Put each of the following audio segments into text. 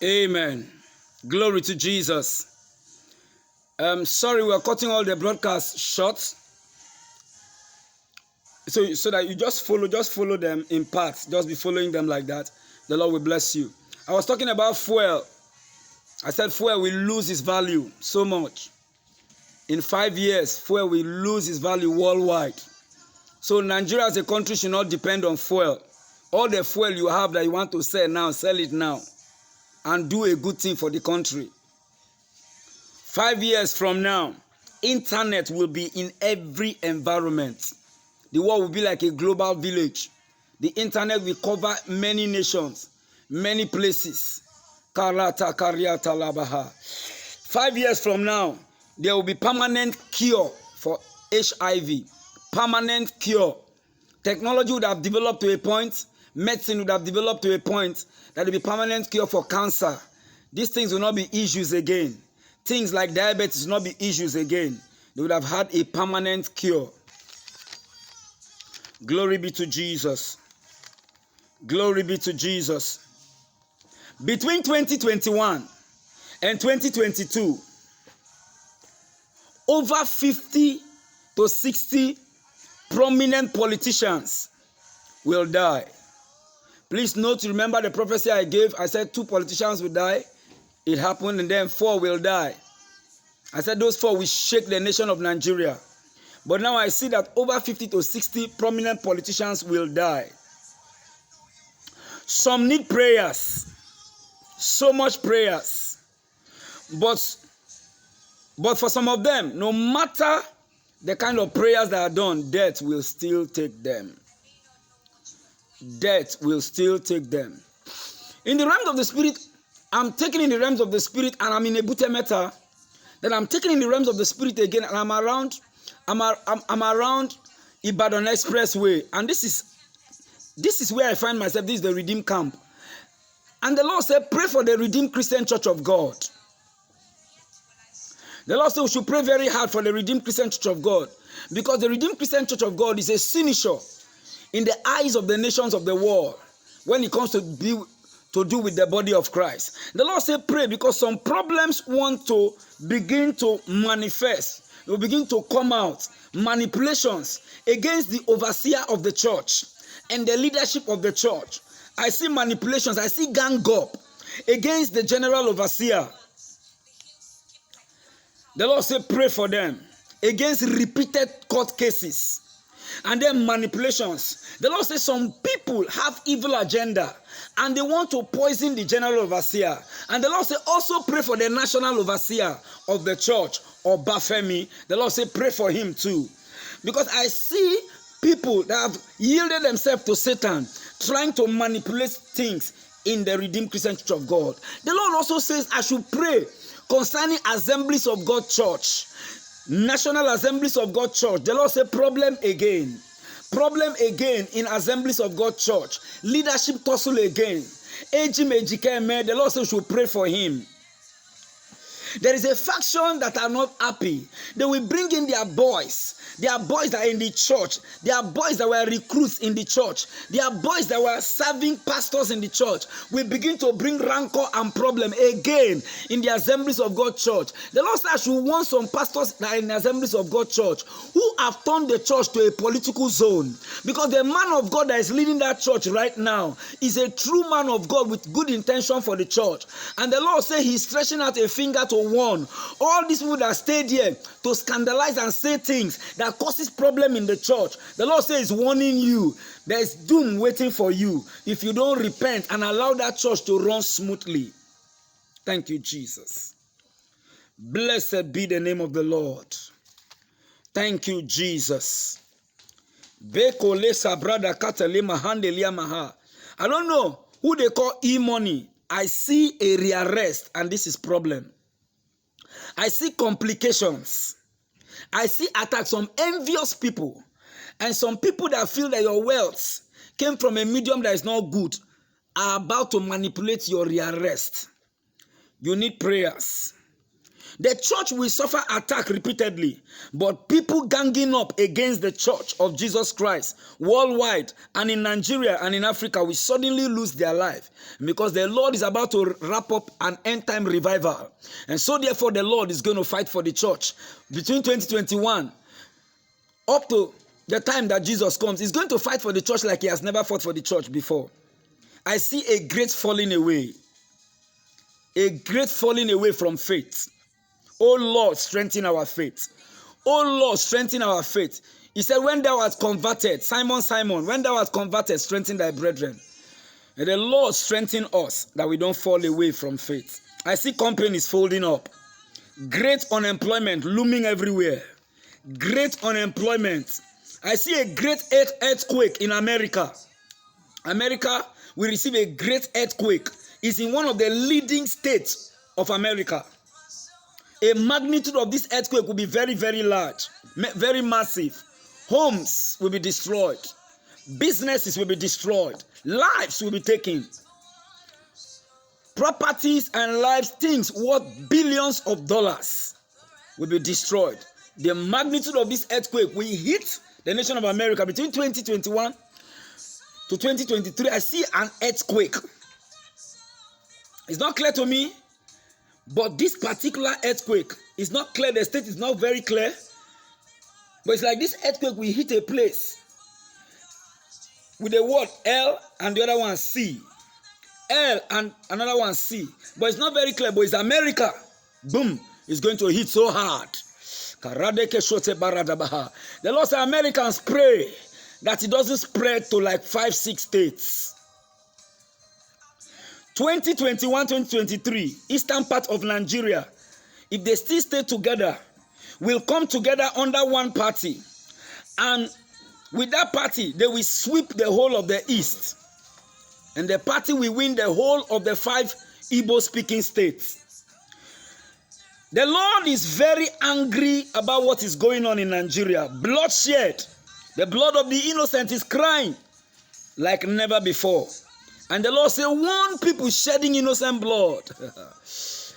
Amen. Glory to Jesus. Sorry, we're cutting all the broadcasts short. So that you just follow them in parts. Just be following them like that. The Lord will bless you. I was talking about fuel. I said fuel will lose its value so much. In 5 years, fuel will lose its value worldwide. So Nigeria as a country should not depend on fuel. All the fuel you have that you want to sell now, sell it now. And do a good thing for the country. 5 years from now, internet will be in every environment. The world will be like a global village. The internet will cover many nations, many places. 5 years from now, there will be permanent cure for HIV. Permanent cure. Technology would have developed to a point, medicine would have developed to a point that will be permanent cure for cancer. These things will not be issues again. Things like diabetes will not be issues again. They would have had a permanent cure. Glory be to Jesus. Glory be to Jesus. Between 2021 and 2022, over 50 to 60 prominent politicians will die. Please note, remember the prophecy I gave. I said 2 politicians will die. It happened, and then 4 will die. I said those 4 will shake the nation of Nigeria. But now I see that over 50 to 60 prominent politicians will die. Some need prayers. So much prayers. But for some of them, no matter the kind of prayers that are done, death will still take them. Death will still take them. In the realms of the spirit, I'm taken in the realms of the spirit, and I'm in a Ebute Metta. Then I'm taken in the realms of the spirit again, and I'm around Ibadan Expressway, and this is where I find myself. This is the Redeemed Camp, and the Lord said, "Pray for the Redeemed Christian Church of God." The Lord said we should pray very hard for the Redeemed Christian Church of God, because the Redeemed Christian Church of God is a signature in the eyes of the nations of the world when it comes to do with the body of Christ. The Lord said pray, because some problems want to begin to manifest. They will begin to come out. Manipulations against the overseer of the church and the leadership of the church. I see manipulations. I see gang up against the general overseer. The Lord said pray for them against repeated court cases and then manipulations. The Lord says some people have evil agenda and they want to poison the general overseer. And the Lord said also pray for the national overseer of the church, Obafemi. The Lord said pray for him too. Because I see people that have yielded themselves to Satan trying to manipulate things in the Redeemed Christian Church of God. The Lord also says I should pray concerning Assemblies of God Church, National Assemblies of God Church. The Lord said problem again. Problem again in Assemblies of God Church. Leadership tussle again. The Lord said we should pray for him. There is a faction that are not happy. They will bring in their boys. There are boys that are in the church. There are boys that were recruits in the church. There are boys that were serving pastors in the church. We begin to bring rancor and problem again in the Assemblies of God Church. The Lord said I should want some pastors that are in the Assemblies of God Church who have turned the church to a political zone. Because the man of God that is leading that church right now is a true man of God with good intention for the church. And the Lord said he's stretching out a finger to warn all these people that stayed here to scandalize and say things that causes problem in the church. The Lord says he's warning you. There is doom waiting for you if you don't repent and allow that church to run smoothly. Thank you, Jesus. Blessed be the name of the Lord. Thank you, Jesus. I don't know who they call e-money. I see a rearrest, and this is problem. I see complications. I see attacks from envious people and some people that feel that your wealth came from a medium that is not good are about to manipulate your rearrest. You need prayers. The church will suffer attack repeatedly, but people ganging up against the church of Jesus Christ worldwide and in Nigeria and in Africa will suddenly lose their life because the Lord is about to wrap up an end-time revival. And so therefore the Lord is going to fight for the church between 2021 up to the time that Jesus comes. He's going to fight for the church like he has never fought for the church before. I see a great falling away. A great falling away from faith. Oh Lord, strengthen our faith. Oh Lord, strengthen our faith. He said, when thou art converted, Simon, Simon, when thou art converted, strengthen thy brethren. And the Lord strengthen us that we don't fall away from faith. I see companies folding up. Great unemployment looming everywhere. Great unemployment. I see a great earthquake in America. America will receive a great earthquake. It's in one of the leading states of America. A magnitude of this earthquake will be very, very large, very massive. Homes will be destroyed. Businesses will be destroyed. Lives will be taken. Properties and lives, things worth billions of dollars will be destroyed. The magnitude of this earthquake will hit the nation of America between 2021 to 2023. I see an earthquake. It's not clear to me, but this particular earthquake is not clear. The state is not very clear. But it's like this earthquake will hit a place with the word L and the other one C. L and another one C. But it's not very clear, but it's America. Boom. It's going to hit so hard. The Lord said, Americans pray that it doesn't spread to like 5-6 states. 2021-2023, eastern part of Nigeria, if they still stay together, will come together under one party. And with that party, they will sweep the whole of the east. And the party will win the whole of the 5 Igbo-speaking states. The Lord is very angry about what is going on in Nigeria. Bloodshed. The blood of the innocent is crying like never before. And the Lord said, warn people shedding innocent blood.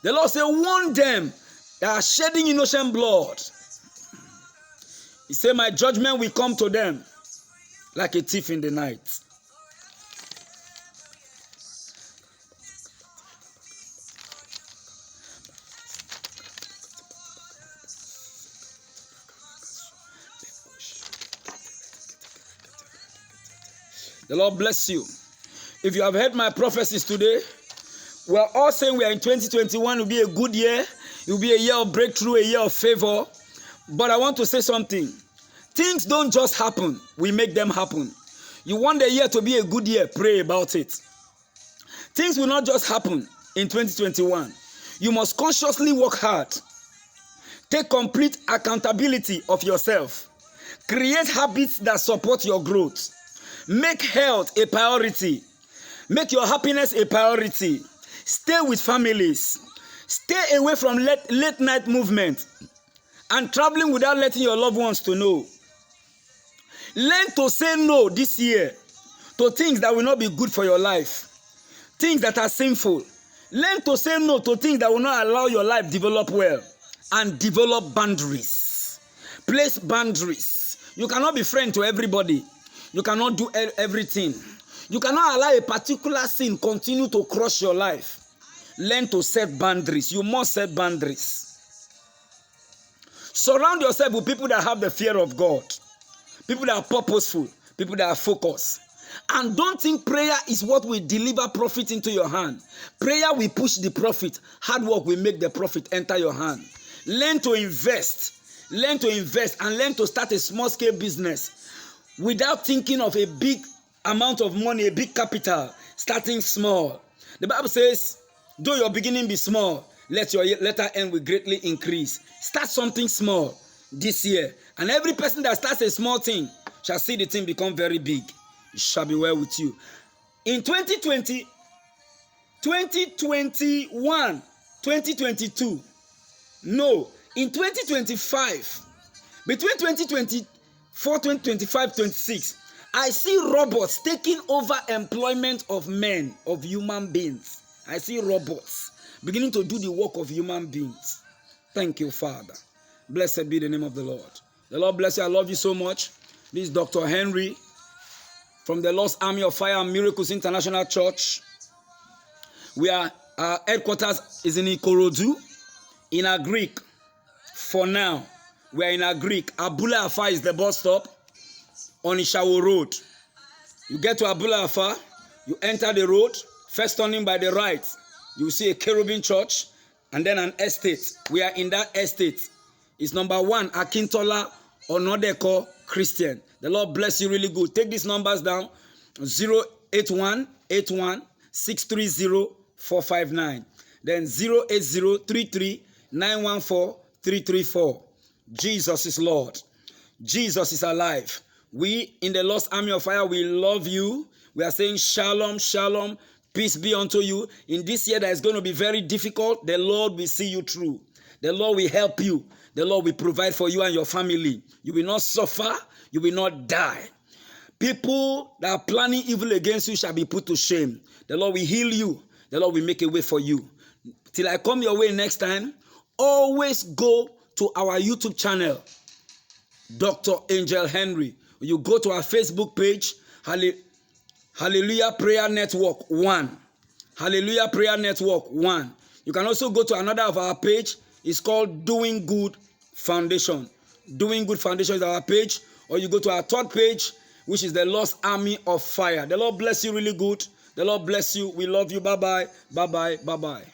The Lord said, warn them that are shedding innocent blood. He said, my judgment will come to them like a thief in the night. The Lord bless you. If you have heard my prophecies today, we are all saying we are in 2021, will be a good year. It will be a year of breakthrough, a year of favor. But I want to say something. Things don't just happen. We make them happen. You want the year to be a good year, pray about it. Things will not just happen in 2021. You must consciously work hard. Take complete accountability of yourself. Create habits that support your growth. Make health a priority. Make your happiness a priority. Stay with families. Stay away from late night movement and traveling without letting your loved ones to know. Learn to say no this year to things that will not be good for your life. Things that are sinful. Learn to say no to things that will not allow your life develop well. And develop boundaries. Place boundaries. You cannot be friend to everybody. You cannot do everything. You cannot allow a particular sin continue to crush your life. Learn to set boundaries. You must set boundaries. Surround yourself with people that have the fear of God. People that are purposeful. People that are focused. And don't think prayer is what will deliver profit into your hand. Prayer will push the profit. Hard work will make the profit enter your hand. Learn to invest. Learn to invest and learn to start a small scale business without thinking of a big amount of money, a big capital, starting small. The Bible says, though your beginning be small, let your latter end will greatly increase. Start something small this year. And every person that starts a small thing shall see the thing become very big. It shall be well with you. In 2020, 2021, 2022, no, in 2025, between 2024, 2025, 26, I see robots taking over employment of men, of human beings. I see robots beginning to do the work of human beings. Thank you, Father. Blessed be the name of the Lord. The Lord bless you. I love you so much. This is Dr. Henry from the Lost Army of Fire and Miracles International Church. Our headquarters is in Ikorodu, in Agric. For now, we are in Agric. Abula Afa is the bus stop on Ishawo Road. You get to Abula Afa, you enter the road, first turning by the right, you see a Cherubim Church, and then an estate. We are in that estate. It's number 1, Akintola Onodeko Christian. The Lord bless you really good. Take these numbers down. 081-81-630-459. Then 080-33-914-334. Jesus is Lord. Jesus is alive. We in the Lost Army of Fire, we love you. We are saying shalom, shalom, peace be unto you. In this year that is going to be very difficult, the Lord will see you through. The Lord will help you. The Lord will provide for you and your family. You will not suffer. You will not die. People that are planning evil against you shall be put to shame. The Lord will heal you. The Lord will make a way for you. Till I come your way next time, always go to our YouTube channel, Dr. Angel Henry. You go to our Facebook page, Hallelujah Prayer Network 1. Hallelujah Prayer Network 1. You can also go to another of our page. It's called Doing Good Foundation. Doing Good Foundation is our page. Or you go to our third page, which is the Lost Army of Fire. The Lord bless you really good. The Lord bless you. We love you. Bye-bye. Bye-bye. Bye-bye.